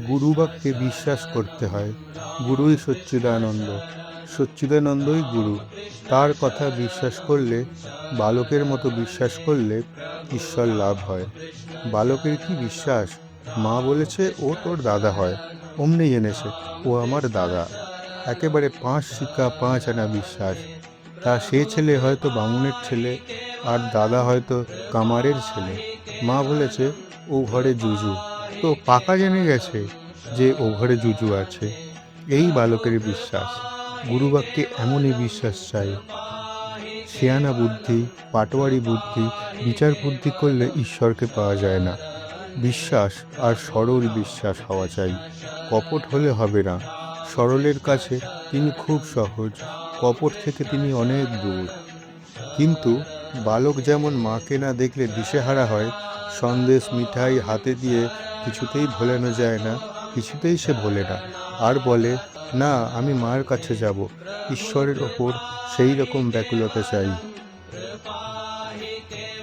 গুরুবাক্যে বিশ্বাস করতে হয়। গুরুই সচ্চিদানন্দ, সচ্চিদানন্দই গুরু। তার কথা বিশ্বাস করলে, বালকের মতো বিশ্বাস করলে ঈশ্বর লাভ হয়। বালকের কি বিশ্বাস, মা বলেছে ও তোর দাদা হয়, অমনি জেনেছে ও আমার দাদা। একেবারে ৫ শিকা ৫ আনা বিশ্বাস। তা সে ছেলে হয়তো বামুনের ছেলে, আর দাদা হয়তো কামারের ছেলে। মা বলেছে ও ঘরে জুজু, তো পাকা জেনে গেছে যে ও ঘরে জুজু আছে। এই বালকের বিশ্বাস। গুরুবাক্যে এমনই বিশ্বাস চাই। শেয়ানা বুদ্ধি, পাটোয়ারি বুদ্ধি, বিচার বুদ্ধি করলে ঈশ্বরকে পাওয়া যায় না। বিশ্বাস আর সরল বিশ্বাস হওয়া চাই। কপট হলে হবে না। সরলের কাছে তিনি খুব সহজ, কপট থেকে তিনি অনেক দূর। কিন্তু বালক যেমন মাকে না দেখলে দিশেহারা হয়, সন্দেশ মিঠাই হাতে দিয়ে কিছুতেই ভোলানো যায় না, কিছুতেই সে ভোলে না, আর বলে না আমি মার কাছে যাব। ঈশ্বরের ওপর সেই রকম ব্যাকুলতা চাই।